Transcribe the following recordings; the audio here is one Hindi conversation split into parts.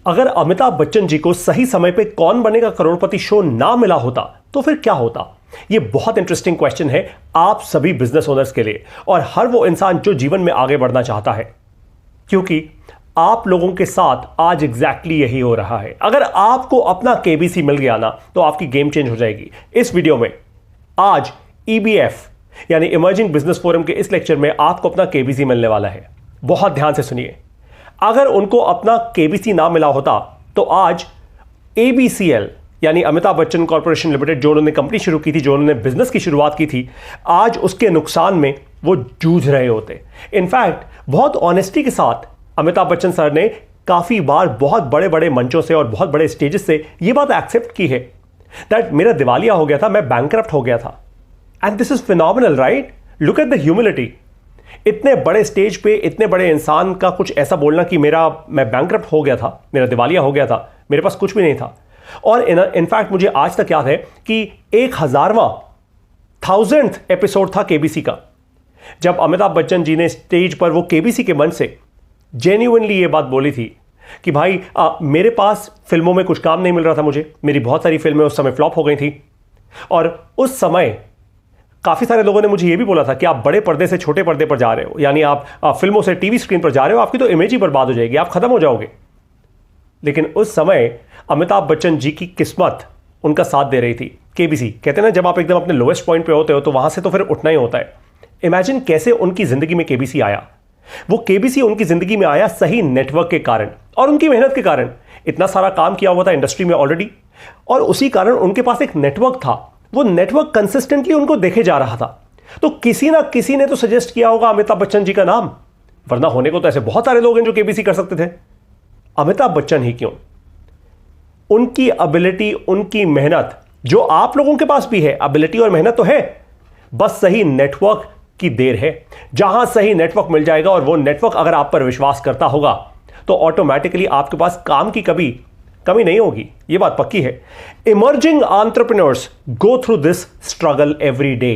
अगर अमिताभ बच्चन जी को सही समय पे कौन बनेगा करोड़पति शो ना मिला होता तो फिर क्या होता? यह बहुत इंटरेस्टिंग क्वेश्चन है आप सभी बिजनेस ओनर्स के लिए और हर वो इंसान जो जीवन में आगे बढ़ना चाहता है, क्योंकि आप लोगों के साथ आज एग्जैक्टली यही हो रहा है। अगर आपको अपना केबीसी मिल गया ना तो आपकी गेम चेंज हो जाएगी। इस वीडियो में आज ईबीएफ यानी इमर्जिंग बिजनेस फोरम के इस लेक्चर में आपको अपना केबीसी मिलने वाला है। बहुत ध्यान से सुनिए। अगर उनको अपना केबीसी ना मिला होता तो आज एबीसीएल यानी अमिताभ बच्चन कॉर्पोरेशन लिमिटेड, जो उन्होंने कंपनी शुरू की थी, जो उन्होंने बिजनेस की शुरुआत की थी, आज उसके नुकसान में वो जूझ रहे होते। इनफैक्ट बहुत ऑनेस्टी के साथ अमिताभ बच्चन सर ने काफी बार बहुत बड़े बड़े मंचों से और बहुत बड़े स्टेजेस से ये बात एक्सेप्ट की है दैट मेरा दिवालिया हो गया था, मैं बैंकरप्ट हो गया था। And this is phenomenal, right? Look at the humility. इतने बड़े स्टेज पे इतने बड़े इंसान का कुछ ऐसा बोलना कि मैं बैंकरप्ट हो गया था, मेरा दिवालिया हो गया था, मेरे पास कुछ भी नहीं था। और इनफैक्ट मुझे आज तक याद है कि 1000वां एपिसोड था केबीसी का, जब अमिताभ बच्चन जी ने स्टेज पर वो केबीसी के मंच से जेन्युइनली ये बात बोली थी कि भाई मेरे पास फिल्मों में कुछ काम नहीं मिल रहा था, मेरी बहुत सारी फिल्में उस समय फ्लॉप हो गई थी। और उस समय काफी सारे लोगों ने मुझे ये भी बोला था कि आप बड़े पर्दे से छोटे पर्दे पर जा रहे हो, यानी आप फिल्मों से टीवी स्क्रीन पर जा रहे हो, आपकी तो इमेज ही बर्बाद हो जाएगी, आप खत्म हो जाओगे। लेकिन उस समय अमिताभ बच्चन जी की किस्मत उनका साथ दे रही थी। केबीसी कहते हैं ना, जब आप एकदम अपने लोएस्ट पॉइंट पे होते हो तो वहां से तो फिर उठना ही होता है। इमेजिन कैसे उनकी जिंदगी में केबीसी आया। वो केबीसी उनकी जिंदगी में आया सही नेटवर्क के कारण और उनकी मेहनत के कारण। इतना सारा काम किया हुआ था इंडस्ट्री में ऑलरेडी, और उसी कारण उनके पास एक नेटवर्क था। वो नेटवर्क कंसिस्टेंटली उनको देखे जा रहा था। तो किसी ना किसी ने तो सजेस्ट किया होगा अमिताभ बच्चन जी का नाम, वरना होने को तो ऐसे बहुत सारे लोग हैं जो केबीसी कर सकते थे। अमिताभ बच्चन ही क्यों? उनकी एबिलिटी, उनकी मेहनत जो आप लोगों के पास भी है, एबिलिटी और मेहनत तो है, बस सही नेटवर्क की देर है। जहां सही नेटवर्क मिल जाएगा और वो नेटवर्क अगर आप पर विश्वास करता होगा तो ऑटोमेटिकली आपके पास काम की कमी नहीं होगी। ये बात पक्की है। Emerging entrepreneurs go through this struggle every day.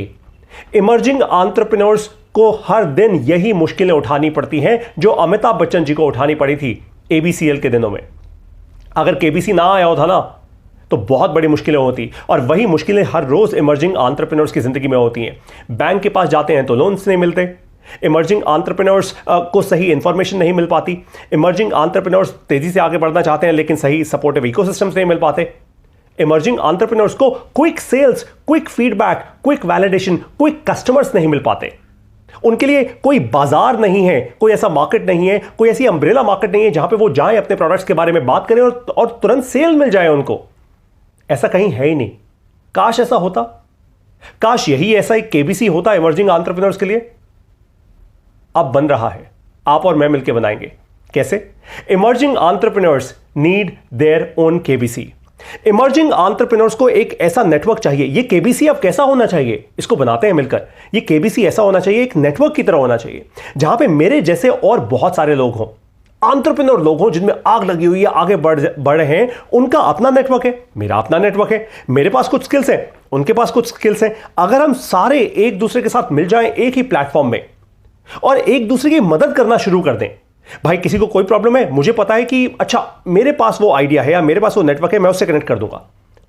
Emerging entrepreneurs को हर दिन यही मुश्किलें उठानी पड़ती हैं जो अमिताभ बच्चन जी को उठानी पड़ी थी एबीसीएल के दिनों में। अगर केबीसी ना आया होता ना तो बहुत बड़ी मुश्किलें होती, और वही मुश्किलें हर रोज इमर्जिंग एंटरप्रेन्योर्स की जिंदगी में होती हैं। बैंक के पास जाते हैं तो लोन्स नहीं मिलते, इमर्जिंग एंटरप्रेन्योर्स को सही इंफॉर्मेशन नहीं मिल पाती, इमर्जिंग एंटरप्रेन्योर्स तेजी से आगे बढ़ना चाहते हैं लेकिन सही सपोर्टिव इकोसिस्टम्स नहीं मिल पाते। इमर्जिंग एंटरप्रेन्योर्स को quick sales, quick feedback, quick validation, quick customers नहीं मिल पाते। उनके लिए कोई बाजार नहीं है, कोई ऐसा मार्केट नहीं है, कोई ऐसी अम्ब्रेला मार्केट नहीं है जहां पे वो जाएं, अपने प्रोडक्ट्स के बारे में बात करें और तुरंत सेल मिल जाए उनको। ऐसा कहीं है ही नहीं। काश ऐसा होता, काश यही ऐसा एक केबीसी होता इमर्जिंग एंटरप्रेन्योर्स के लिए। अब बन रहा है, आप और मैं मिलकर बनाएंगे। कैसे? Emerging entrepreneurs need their own KBC. Emerging entrepreneurs को एक ऐसा नेटवर्क चाहिए। ये केबीसी अब कैसा होना चाहिए, इसको बनाते हैं मिलकर। ये केबीसी ऐसा होना चाहिए, एक नेटवर्क की तरह होना चाहिए, जहां पे मेरे जैसे और बहुत सारे लोग हों, एंटरप्रेन्योर लोग हों जिनमें आग लगी हुई है, आगे बढ़ रहे हैं। उनका अपना नेटवर्क है, मेरा अपना नेटवर्क है, मेरे पास कुछ स्किल्स हैं, उनके पास कुछ स्किल्स हैं। अगर हम सारे एक दूसरे के साथ मिल जाएं एक ही प्लेटफॉर्म में और एक दूसरे की मदद करना शुरू कर दें, भाई किसी को कोई प्रॉब्लम है, मुझे पता है कि अच्छा मेरे पास वो आइडिया है या मेरे पास वो नेटवर्क है, मैं उससे कनेक्ट कर दूंगा,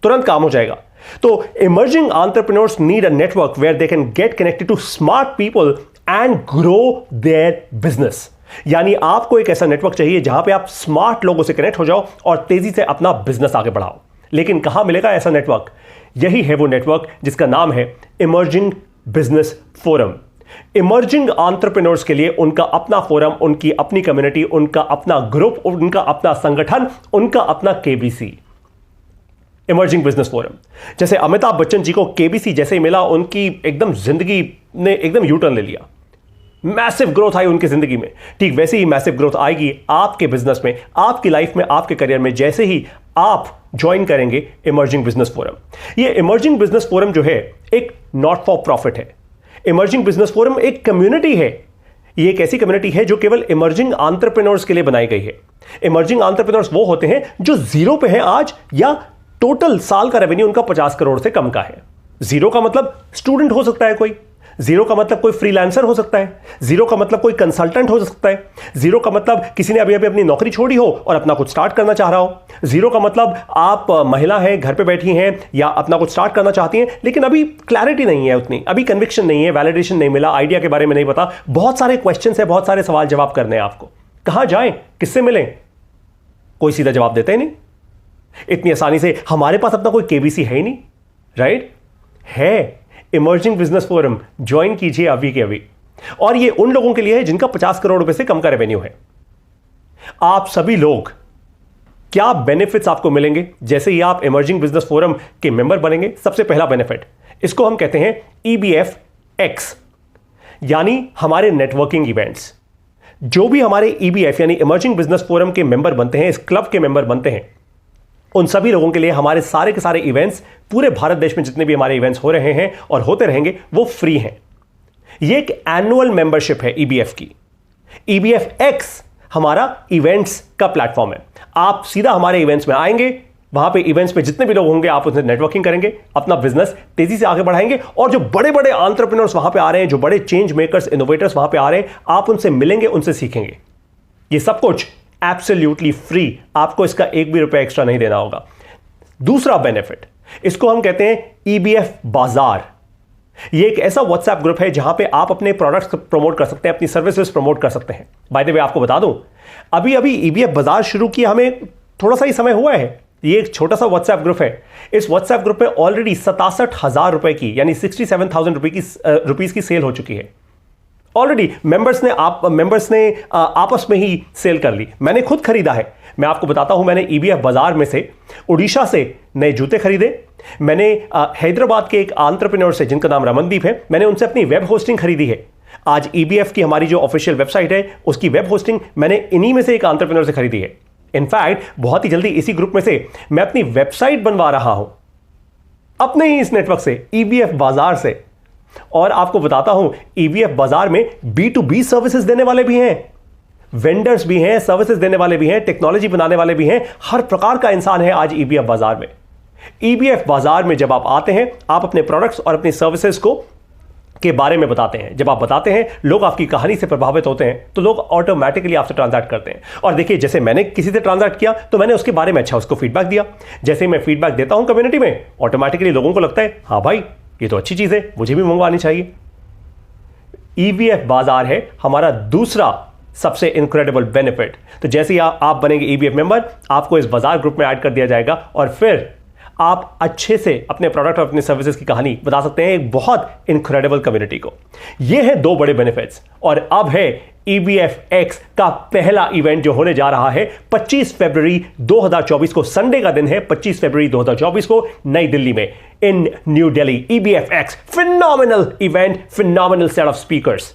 तुरंत काम हो जाएगा। तो emerging entrepreneurs need a network where they can get connected to smart people and grow their business. यानी आपको एक ऐसा नेटवर्क चाहिए जहां पे आप स्मार्ट लोगों से कनेक्ट हो जाओ और तेजी से अपना बिजनेस आगे बढ़ाओ। लेकिन कहां मिलेगा ऐसा नेटवर्क? यही है वो नेटवर्क जिसका नाम है emerging business forum. Emerging entrepreneurs के लिए उनका अपना फोरम, उनकी अपनी कम्युनिटी, उनका अपना ग्रुप, उनका अपना संगठन, उनका अपना केबीसी, इमर्जिंग बिजनेस फोरम। जैसे अमिताभ बच्चन जी को केबीसी जैसे ही मिला, उनकी एकदम जिंदगी ने एकदम यू टर्न ले लिया, मैसिव ग्रोथ आई उनकी जिंदगी में। ठीक वैसे ही मैसिव ग्रोथ आएगी आपके बिजनेस में, आपकी लाइफ में, आपके करियर में, जैसे ही आप ज्वाइन करेंगे इमर्जिंग बिजनेस फोरम। ये इमर्जिंग बिजनेस फोरम जो है एक नॉट फॉर प्रॉफिट है। इमर्जिंग बिजनेस फोरम एक कम्युनिटी है। ये एक ऐसी कम्युनिटी है जो केवल इमर्जिंग एंटरप्रेन्योर्स के लिए बनाई गई है। इमर्जिंग एंटरप्रेन्योर्स वो होते हैं जो जीरो पे हैं आज, या टोटल साल का रेवेन्यू उनका 50 करोड़ से कम का है। जीरो का मतलब स्टूडेंट हो सकता है कोई, जीरो का मतलब कोई फ्रीलांसर हो सकता है, जीरो का मतलब कोई कंसल्टेंट हो सकता है, जीरो का मतलब किसी ने अभी अभी अपनी नौकरी छोड़ी हो और अपना कुछ स्टार्ट करना चाह रहा हो, जीरो का मतलब आप महिला हैं, घर पे बैठी हैं या अपना कुछ स्टार्ट करना चाहती हैं, लेकिन अभी क्लैरिटी नहीं है उतनी, अभी कन्विक्शन नहीं है, वैलिडेशन नहीं मिला, आइडिया के बारे में नहीं पता, बहुत सारे क्वेश्चन है, बहुत सारे सवाल जवाब करने हैं आपको। कहां जाएं, किससे मिलें? कोई सीधा जवाब देता ही नहीं। इतनी आसानी से हमारे पास अपना कोई केबीसी है ही नहीं, राइट? है इमर्जिंग बिजनेस फोरम, ज्वाइन कीजिए अभी के अभी। और ये उन लोगों के लिए है जिनका 50 करोड़ रुपए से कम का रेवेन्यू है। आप सभी लोग, क्या बेनिफिट्स आपको मिलेंगे जैसे ही आप इमर्जिंग बिजनेस फोरम के मेंबर बनेंगे? सबसे पहला बेनिफिट, इसको हम कहते हैं EBFX, यानी हमारे नेटवर्किंग इवेंट्स। जो भी हमारे EBF यानी इमर्जिंग बिजनेस फोरम के मेंबर बनते हैं, इस क्लब के मेंबर बनते हैं, उन सभी लोगों के लिए हमारे सारे के सारे इवेंट्स, पूरे भारत देश में जितने भी हमारे इवेंट्स हो रहे हैं और होते रहेंगे, वो फ्री हैं। ये एक एनुअल मेंबरशिप है EBF की। EBFX हमारा इवेंट्स का प्लेटफॉर्म है। आप सीधा हमारे इवेंट्स में आएंगे, वहां पे इवेंट्स में जितने भी लोग होंगे आप उनसे नेटवर्किंग करेंगे, अपना बिजनेस तेजी से आगे बढ़ाएंगे, और जो बड़े बड़े एंटरप्रेन्योर्स वहां पे आ रहे हैं, जो बड़े चेंज मेकर्स, इनोवेटर्स वहां पे आ रहे हैं, आप उनसे मिलेंगे, उनसे सीखेंगे। ये सब कुछ एब्सोल्युटली फ्री, आपको इसका एक भी रुपया एक्स्ट्रा नहीं देना होगा। दूसरा बेनिफिट, इसको हम कहते हैं EBF बाजार। ये एक ऐसा व्हाट्सएप ग्रुप है जहां पे आप अपने प्रोडक्ट्स प्रमोट कर सकते हैं, अपनी सर्विसेज प्रमोट कर सकते हैं। बाय द वे आपको बता दूं, अभी अभी EBF बाजार शुरू किया हमें थोड़ा सा ही समय हुआ है। ये एक छोटा सा व्हाट्सएप ग्रुप है। इस व्हाट्सएप ग्रुप पे ऑलरेडी 67,000 रुपए की, यानी 67,000 रुपीज की सेल हो चुकी है। ऑलरेडी मेंबर्स ने आपस में ही सेल कर ली। मैंने खुद खरीदा है, मैं आपको बताता हूं। मैंने EBF बाजार में से उड़ीसा से नए जूते खरीदे। मैंने हैदराबाद के एक एंटरप्रेन्योर से, जिनका नाम रमनदीप है, मैंने उनसे अपनी वेब होस्टिंग खरीदी है। आज EBF की हमारी जो ऑफिशियल वेबसाइट है, उसकी वेब होस्टिंग मैंने इन्हीं में से एक एंटरप्रेन्योर से खरीदी है। इनफैक्ट बहुत ही जल्दी इसी ग्रुप में से मैं अपनी वेबसाइट बनवा रहा हूं, अपने ही इस नेटवर्क से, EBF बाजार से। और आपको बताता हूं, EBF बाजार में B2B सर्विसेज देने वाले भी हैं, वेंडर्स भी हैं, सर्विसेज देने वाले भी हैं, टेक्नोलॉजी बनाने वाले भी हैं। हर प्रकार का इंसान है आज EBF बाजार में। EBF बाजार में जब आप आते हैं, आप अपने प्रोडक्ट्स और अपनी सर्विसेज के बारे में बताते हैं। जब आप बताते हैं, लोग आपकी कहानी से प्रभावित होते हैं, तो लोग ऑटोमेटिकली आपसे ट्रांजैक्ट करते हैं। और देखिए, जैसे मैंने किसी से ट्रांजैक्ट किया तो मैंने उसके बारे में अच्छा उसको फीडबैक दिया। जैसे मैं फीडबैक देता हूं कम्युनिटी में, ऑटोमेटिकली लोगों को लगता है, हाँ भाई ये तो अच्छी चीज है, मुझे भी मंगवानी चाहिए। EBF बाजार है हमारा दूसरा सबसे इनक्रेडिबल बेनिफिट। तो जैसे ही आप बनेंगे EBF मेंबर, आपको इस बाजार ग्रुप में ऐड कर दिया जाएगा और फिर आप अच्छे से अपने प्रोडक्ट और अपने सर्विसेज की कहानी बता सकते हैं एक बहुत इनक्रेडिबल कम्युनिटी को। ये हैं दो बड़े बेनिफिट्स। और अब है EBFX का पहला इवेंट जो होने जा रहा है 25 फरवरी 2024 को, संडे का दिन है 25 फरवरी 2024 को, नई दिल्ली में, in New Delhi. EBFX phenomenal event, phenomenal set of speakers.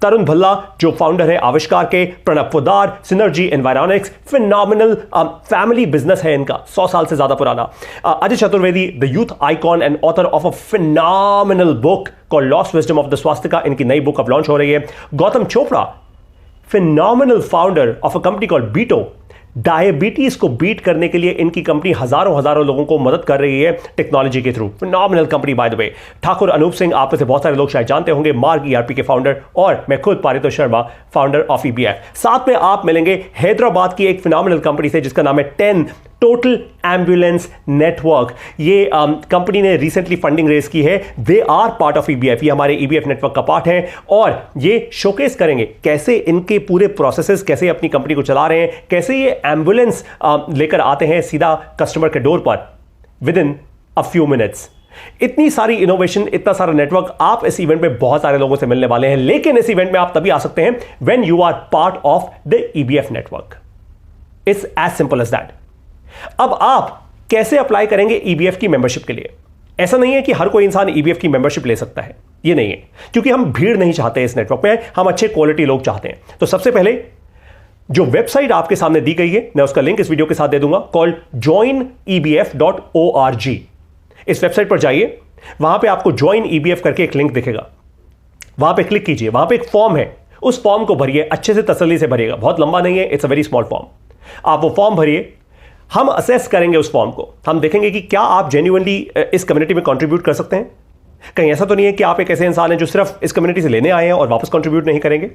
Tarun Bhalla जो फाउंडर है आविष्कार के, Pranab Poddar, synergy environics, phenomenal family business है इनका, 100 साल से ज्यादा पुराना। Ajay Chaturvedi, the youth icon and author of a phenomenal book called lost wisdom of the swastika, इनकी नई बुक अब लॉन्च हो रही है। Gautam Chopra, phenomenal founder of a company called Beato, diabetes को बीट करने के लिए इनकी कंपनी हजारों लोगों को मदद कर रही है टेक्नोलॉजी के through. Phenomenal company by the way. Thakur Anoop Singh, आप में से बहुत सारे लोग शायद जानते होंगे, मार्ग ERP के फाउंडर, और मैं खुद Paritosh Sharma, founder of EBF। साथ में आप मिलेंगे हैदराबाद की एक फिनोमिनल कंपनी से जिसका नाम है 10 टोटल एम्बुलेंस नेटवर्क। ये कंपनी ने रिसेंटली फंडिंग रेज की है। They are part of EBF, ये हमारे EBF नेटवर्क का पार्ट है, और ये शोकेस करेंगे कैसे इनके पूरे प्रोसेसेस, कैसे अपनी कंपनी को चला रहे हैं, कैसे ये एम्बुलेंस लेकर आते हैं सीधा कस्टमर के डोर पर with in a few minutes. इतनी सारी इनोवेशन, इतना सारा नेटवर्क, आप इस इवेंट में बहुत सारे लोगों से मिलने वाले हैं। लेकिन इस इवेंट में आप तभी आ सकते हैं when you are part of the EBF network. It's as simple as that. अब आप कैसे अप्लाई करेंगे EBF की मेंबरशिप के लिए? ऐसा नहीं है कि हर कोई इंसान EBF की मेंबरशिप ले सकता है, ये नहीं है, क्योंकि हम भीड़ नहीं चाहते इस नेटवर्क में, हम अच्छे क्वालिटी लोग चाहते हैं। तो सबसे पहले जो वेबसाइट आपके सामने दी गई है, मैं उसका लिंक इस वीडियो के साथ दे दूंगा, कॉल्ड joinebf.org। इस वेबसाइट पर जाइए, वहां पे आपको ज्वाइन EBF करके एक लिंक दिखेगा, वहां पे क्लिक कीजिए। वहां पे एक फॉर्म है, उस फॉर्म को भरिए, अच्छे से तसल्ली से भरिएगा, बहुत लंबा नहीं है, it's a very small form. आप वो फॉर्म भरिए, हम असेस करेंगे उस फॉर्म को, हम देखेंगे कि क्या आप जेन्युइनली इस कम्युनिटी में कंट्रीब्यूट कर सकते हैं। कहीं ऐसा तो नहीं है कि आप एक ऐसे इंसान हैं जो सिर्फ इस कम्युनिटी से लेने आए हैं और वापस कंट्रीब्यूट नहीं करेंगे?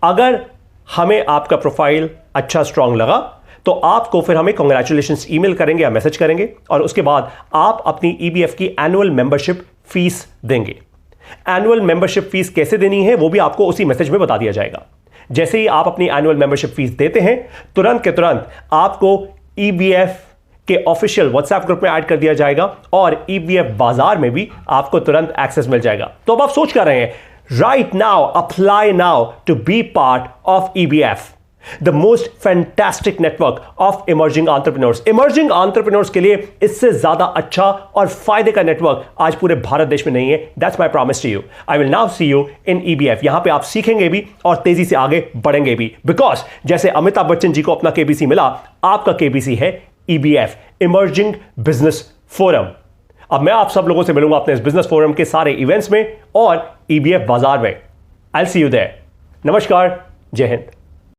अगर हमें आपका प्रोफाइल अच्छा स्ट्रांग लगा तो आपको फिर हमें कांग्रेचुलेशंस ईमेल करेंगे या मैसेज करेंगे और उसके बाद आप अपनी ईबीएफ की एनुअल मेंबरशिप फीस देंगे। एनुअल मेंबरशिप फीस कैसे देनी है वो भी आपको उसी मैसेज में बता दिया जाएगा। जैसे ही आप अपनी एनुअल मेंबरशिप फीस देते हैं तुरंत के तुरंत आपको ईबीएफ के ऑफिशियल व्हाट्सएप ग्रुप में ऐड कर दिया जाएगा और ईबीएफ बाजार में भी आपको तुरंत एक्सेस मिल जाएगा। तो अब आप सोच कर रहे हैं, right now apply now to be part of EBF, the most fantastic network of emerging entrepreneurs. Emerging entrepreneurs के लिए इससे ज्यादा अच्छा और फायदे का नेटवर्क आज पूरे भारत देश में नहीं है। That's my promise to you. I will now see you in EBF. यहां पे आप सीखेंगे भी और तेजी से आगे बढ़ेंगे भी, बिकॉज जैसे अमिताभ बच्चन जी को अपना केबीसी मिला, आपका केबीसी है ईबीएफ, इमर्जिंग बिजनेस फोरम। अब मैं आप सब लोगों से मिलूंगा अपने इस बिजनेस फोरम के सारे इवेंट्स में और ईबीएफ बाजार में। I will see you there. नमस्कार, जय हिंद।